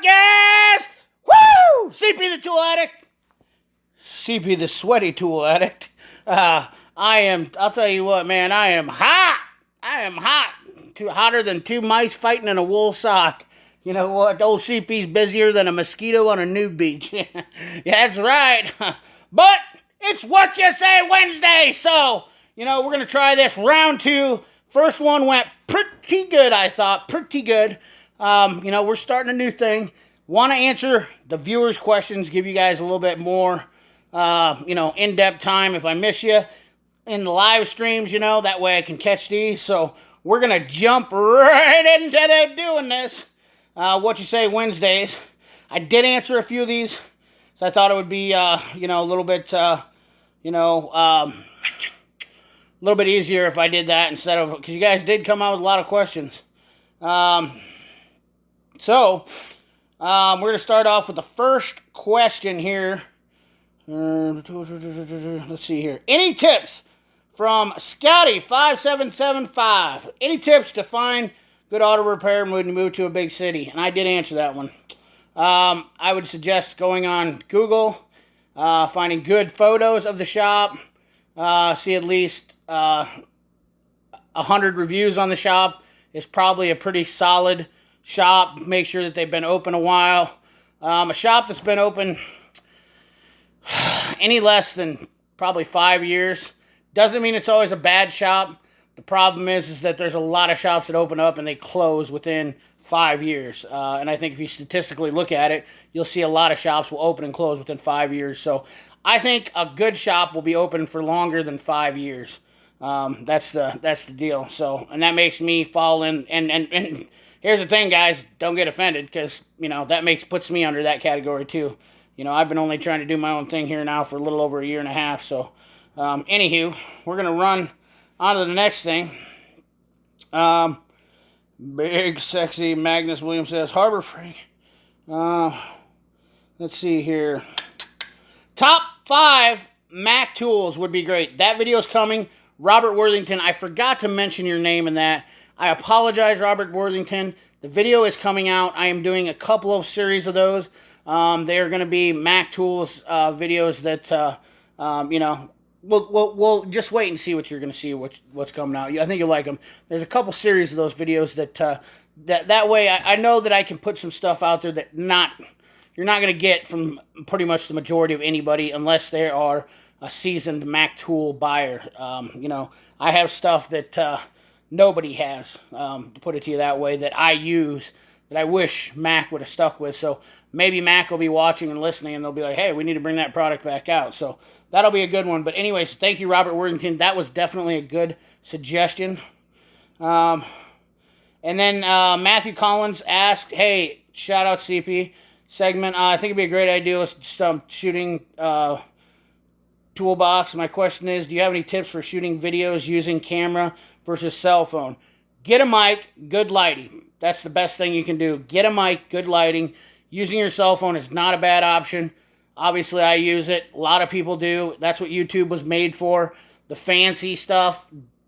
podcast. Woo! CP the Tool Addict. CP the Sweaty Tool Addict. I'll tell you what, man, I am hot. I am hot. Hotter than two mice fighting in a wool sock. You know what? Old CP's busier than a mosquito on a nude beach. Yeah, that's right. But it's What You Say Wednesday. So, we're going to try this round 2. First one went pretty good, I thought. Pretty good. We're starting a new thing. Want to answer the viewers' questions, give you guys a little bit more, in-depth time if I miss you in the live streams, that way I can catch these. So we're going to jump right into doing this. What You Say Wednesdays. I did answer a few of these, so I thought it would be, a little bit, a little bit easier if I did that instead of, because you guys did come out with a lot of questions. So, we're going to start off with the first question here. Let's see here. Any tips from Scotty5775? Any tips to find good auto repair when you move to a big city? And I did answer that one. I would suggest going on Google, finding good photos of the shop, see at least 100 reviews on the shop is probably a pretty solid shop. Make sure that they've been open a while. A shop that's been open any less than probably 5 years doesn't mean it's always a bad shop. The problem is that there's a lot of shops that open up and they close within 5 years. And I think if you statistically look at it, you'll see a lot of shops will open and close within 5 years. So I think a good shop will be open for longer than 5 years. That's the deal. So, and that makes me fall in. And here's the thing, guys, don't get offended, because that puts me under that category too. I've been only trying to do my own thing here now for a little over a year and a half. So, anywho, we're gonna run on to the next thing. Big sexy Magnus Williams says Harbor Freight. Let's see here. Top 5 Mac tools would be great. That video's coming. Robert Worthington, I forgot to mention your name in that. I apologize, Robert Worthington. The video is coming out. I am doing a couple of series of those. They are going to be Mac tools videos that, we'll just wait and see what you're going to see, what's coming out. I think you'll like them. There's a couple series of those videos that way I know that I can put some stuff out there that you're not going to get from pretty much the majority of anybody unless they are a seasoned Mac tool buyer. I have stuff that nobody has, to put it to you that way, that I use, that I wish Mac would have stuck with. So maybe Mac will be watching and listening, and they'll be like, hey, we need to bring that product back out. So that'll be a good one. But anyways, thank you, Robert Worthington. That was definitely a good suggestion. And then Matthew Collins asked, hey, shout out CP segment. I think it'd be a great idea with some shooting toolbox. My question is, do you have any tips for shooting videos using camera versus cell phone? Get a mic, good lighting. That's the best thing you can do. Get a mic, good lighting. Using your cell phone is not a bad option. Obviously, I use it. A lot of people do. That's what YouTube was made for. The fancy stuff,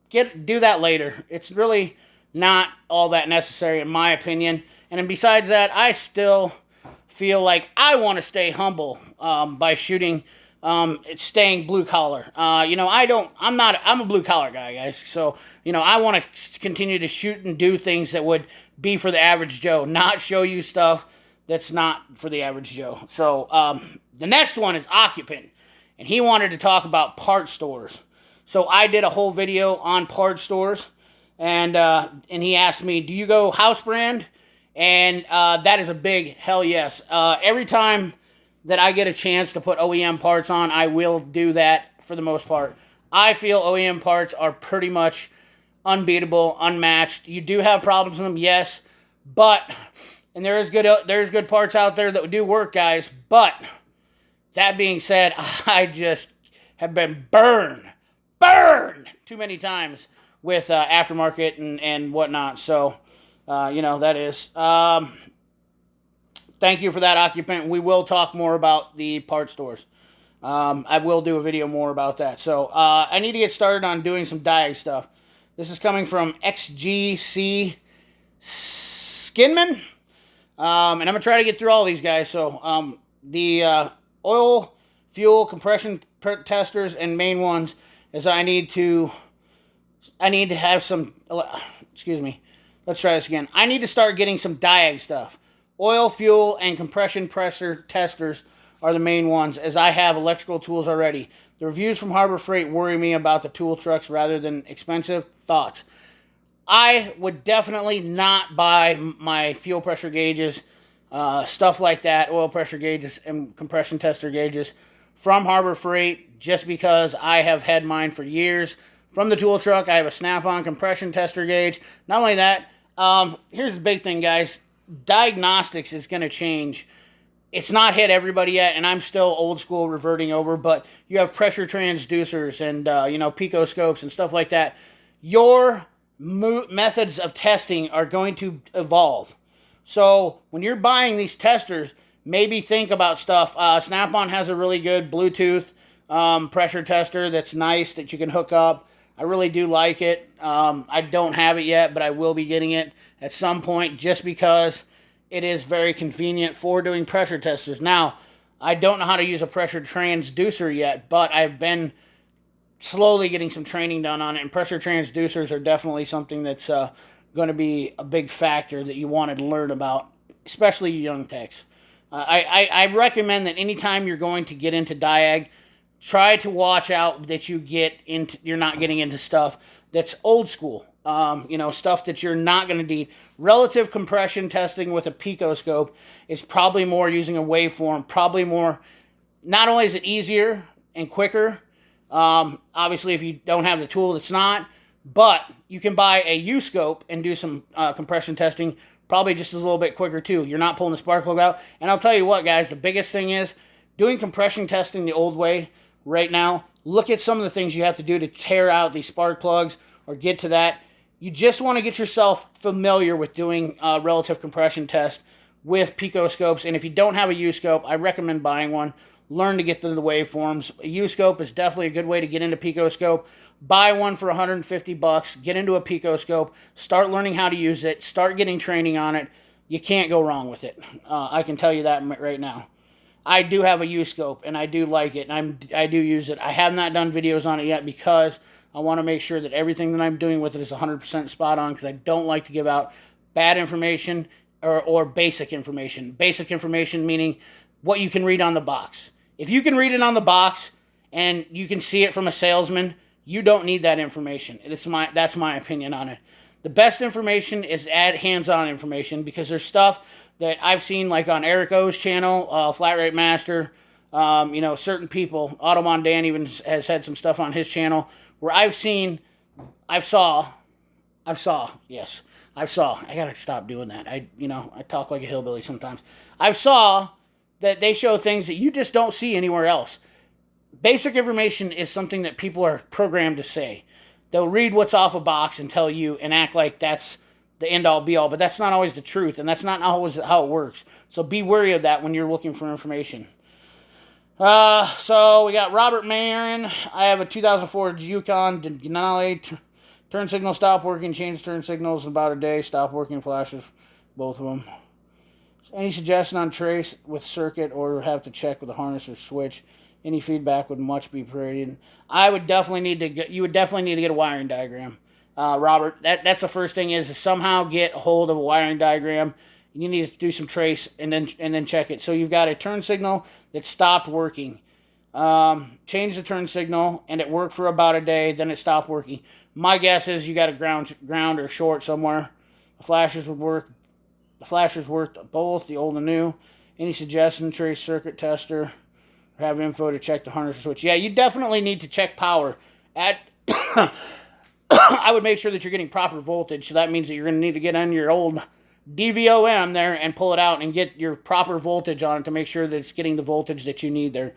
do that later. It's really not all that necessary, in my opinion. And then besides that, I still feel like I want to stay humble by shooting, staying blue collar. I'm a blue collar guy, guys. So, I want to continue to shoot and do things that would be for the average Joe, not show you stuff that's not for the average Joe. So, the next one is Occupant, and he wanted to talk about part stores. So I did a whole video on part stores, and he asked me, do you go house brand? And that is a big hell yes. Every time that I get a chance to put OEM parts on, I will do that for the most part. I feel OEM parts are pretty much unbeatable, unmatched. You do have problems with them, yes, but, and there's good parts out there that do work, guys, but that being said, I just have been burned too many times with aftermarket and whatnot. So, that is. Thank you for that, Occupant. We will talk more about the part stores. I will do a video more about that. So, I need to get started on doing some diag stuff. This is coming from XGC Skinman. And I'm going to try to get through all these guys. So the oil, fuel, compression testers, and main ones is I need to have some, excuse me, let's try this again. I need to start getting some diag stuff. Oil, fuel, and compression pressure testers are the main ones, as I have electrical tools already. The reviews from Harbor Freight worry me about the tool trucks rather than expensive. Thoughts? I would definitely not buy my fuel pressure gauges, stuff like that, oil pressure gauges and compression tester gauges from Harbor Freight, just because I have had mine for years. From the tool truck, I have a snap-on compression tester gauge. Not only that, here's the big thing, guys. Diagnostics is going to change. It's not hit everybody yet, and I'm still old school reverting over, but you have pressure transducers and, picoscopes and stuff like that. Your methods of testing are going to evolve. So when you're buying these testers, maybe think about stuff. Snap-on has a really good Bluetooth pressure tester that's nice that you can hook up. I really do like it. I don't have it yet, but I will be getting it at some point just because it is very convenient for doing pressure testers. Now, I don't know how to use a pressure transducer yet, but I've been slowly getting some training done on it, and pressure transducers are definitely something that's going to be a big factor that you want to learn about, especially young techs. I recommend that anytime you're going to get into diag, try to watch out that you're not getting into stuff that's old school. Stuff that you're not going to need. Relative compression testing with a picoscope is probably more using a waveform. Probably more. Not only is it easier and quicker, obviously if you don't have the tool, it's not. But you can buy a U-scope and do some compression testing. Probably just a little bit quicker too. You're not pulling the spark plug out. And I'll tell you what, guys, the biggest thing is doing compression testing the old way right now. Look at some of the things you have to do to tear out these spark plugs or get to that. You just want to get yourself familiar with doing relative compression test with picoscopes. And if you don't have a U-scope, I recommend buying one. Learn to get to the waveforms. A U-scope is definitely a good way to get into picoscope. Buy one for $150. Get into a picoscope. Start learning how to use it. Start getting training on it. You can't go wrong with it. I can tell you that right now. I do have a U-scope, and I do like it, and I do use it. I have not done videos on it yet because I want to make sure that everything that I'm doing with it is 100% spot on, because I don't like to give out bad information or basic information. Basic information meaning what you can read on the box. If you can read it on the box and you can see it from a salesman, you don't need that information. That's my opinion on it. The best information is hands-on information, because there's stuff that I've seen like on Eric O's channel, Flat Rate Master, certain people. Autobahn Dan even has had some stuff on his channel where I saw. I gotta stop doing that. I talk like a hillbilly sometimes. I saw that they show things that you just don't see anywhere else. Basic information is something that people are programmed to say. They'll read what's off a box and tell you and act like that's the end-all be-all, but that's not always the truth, and that's not always how it works. So be wary of that when you're looking for information. So we got Robert Marin. I have a 2004 Yukon Denali. Turn signal stopped working. Changed turn signals in about a day. Stopped working flashes, both of them. Any suggestion on trace with circuit, or have to check with the harness or switch? Any feedback would much be appreciated. You would definitely need to get a wiring diagram. Robert, that's the first thing is to somehow get a hold of a wiring diagram. You need to do some trace and then check it. So you've got a turn signal that stopped working. Change the turn signal, and it worked for about a day, then it stopped working. My guess is you got a ground or short somewhere. The flashers would work. The flashers worked both, the old and new. Any suggestion, trace circuit tester, or have info to check the harness or switch? Yeah, you definitely need to check power. I would make sure that you're getting proper voltage, so that means that you're going to need to get on your old DVOM there and pull it out and get your proper voltage on it to make sure that it's getting the voltage that you need there.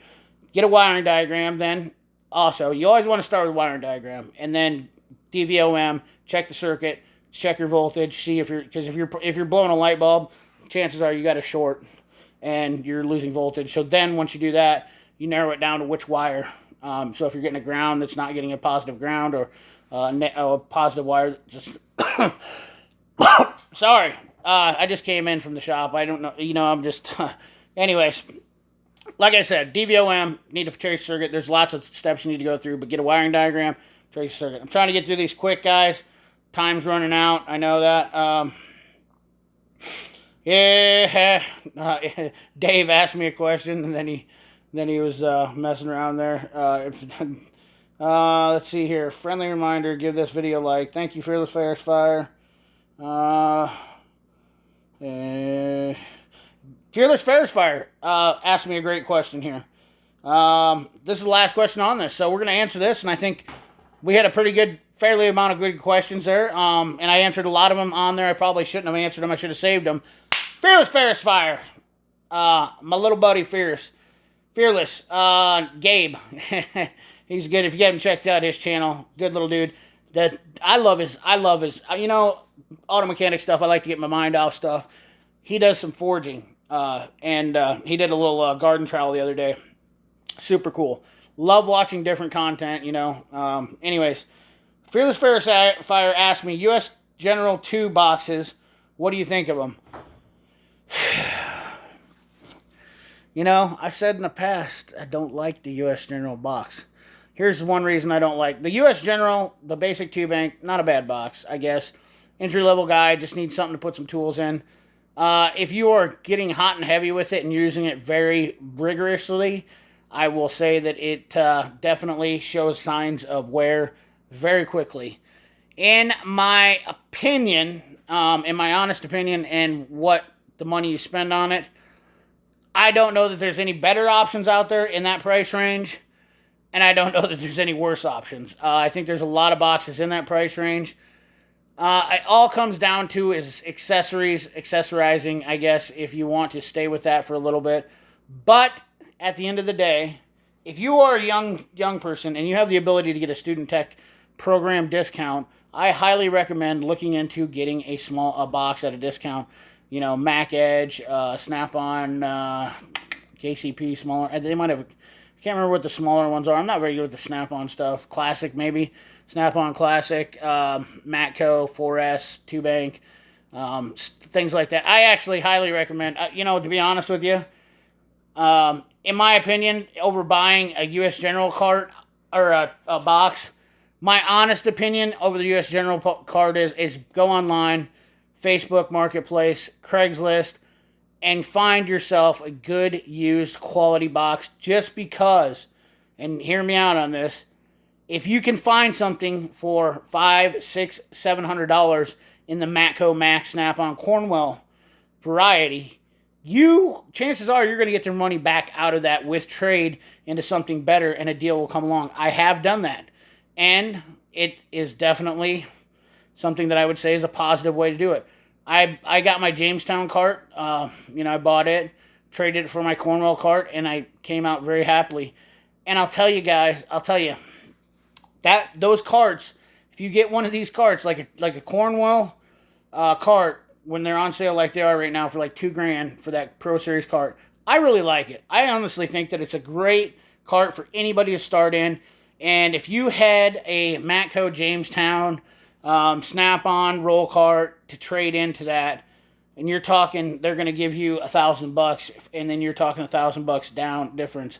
Get a wiring diagram then. Also, you always want to start with a wiring diagram, and then DVOM, check the circuit, check your voltage, see if you're blowing a light bulb, chances are you got a short and you're losing voltage. So then once you do that, you narrow it down to which wire. So if you're getting a ground that's not getting a positive ground, or a positive wire, just sorry. I just came in from the shop. I don't know. I'm just... anyways, like I said, DVOM, need a tracer circuit. There's lots of steps you need to go through, but get a wiring diagram, tracer circuit. I'm trying to get through these quick, guys. Time's running out. I know that. Yeah. Dave asked me a question, and then he was messing around there. Let's see here. Friendly reminder, give this video a like. Thank you, Fearless Ferris Fire. Fearless Ferris Fire asked me a great question here. This is the last question on this, so we're going to answer this, and I think we had a fairly amount of good questions there, and I answered a lot of them on there. I probably shouldn't have answered them. I should have saved them. Fearless Ferris Fire. My little buddy Fearless, Gabe. He's good. If you haven't checked out his channel, good little dude. I love his, auto mechanic stuff. I like to get my mind off stuff. He does some forging, and he did a little garden trowel the other day. Super cool. Love watching different content, anyways, Fearless Ferris Fire asked me, U.S. General 2 boxes, what do you think of them? I've said in the past, I don't like the U.S. General box. Here's one reason I don't like. The U.S. General, the basic 2-bank, not a bad box, I guess. Entry-level guy, just needs something to put some tools in. If you are getting hot and heavy with it and using it very rigorously, I will say that it definitely shows signs of wear very quickly. In my opinion, in my honest opinion, and what the money you spend on it, I don't know that there's any better options out there in that price range, and I don't know that there's any worse options. I think there's a lot of boxes in that price range. It all comes down to is accessorizing, I guess, if you want to stay with that for a little bit. But at the end of the day, if you are a young person and you have the ability to get a student tech program discount, I highly recommend looking into getting a box at a discount. Mac Edge, Snap-on, KCP, smaller. They might have, I can't remember what the smaller ones are. I'm not very good with the Snap-on stuff. Classic, maybe. Snap-on Classic, Matco, 4S, 2-bank, things like that. I actually highly recommend, to be honest with you, in my opinion, over buying a U.S. General cart or a box, my honest opinion over the U.S. General cart is go online, Facebook Marketplace, Craigslist, and find yourself a good used quality box just because, and hear me out on this, if you can find something for $500, $600, $700 in the Matco Max Snap-on Cornwell variety, chances are you're going to get your money back out of that with trade into something better, and a deal will come along. I have done that, and it is definitely something that I would say is a positive way to do it. I got my Jamestown cart. I bought it, traded it for my Cornwell cart, and I came out very happily. And I'll tell you guys, that those carts, if you get one of these carts, like a Cornwell cart, when they're on sale like they are right now for like $2,000 for that Pro Series cart, I really like it. I honestly think that it's a great cart for anybody to start in. And if you had a Matco Jamestown Snap-on roll cart to trade into that, and you're talking, they're going to give you $1,000, and then you're talking $1,000 down difference,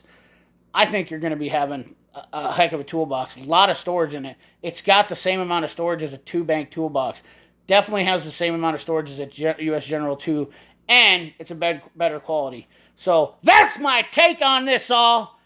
I think you're going to be having a heck of a toolbox. A lot of storage in it. It's got the same amount of storage as a 2-bank toolbox. Definitely has the same amount of storage as a U.S. General 2, and it's a better quality. So that's my take on this all.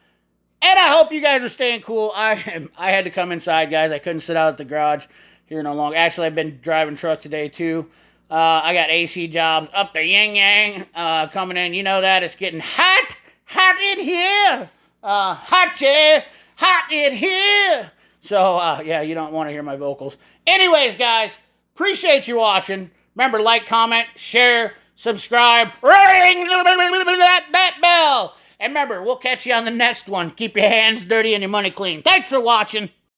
And I hope you guys are staying cool. I had to come inside, guys. I couldn't sit out at the garage here no longer. Actually, I've been driving truck today, too. I got AC jobs up the yin-yang coming in. You know that. It's getting hot in here. Hot in here. So, yeah, you don't want to hear my vocals. Anyways, guys, appreciate you watching. Remember, like, comment, share, subscribe, ring that bell. And remember, we'll catch you on the next one. Keep your hands dirty and your money clean. Thanks for watching.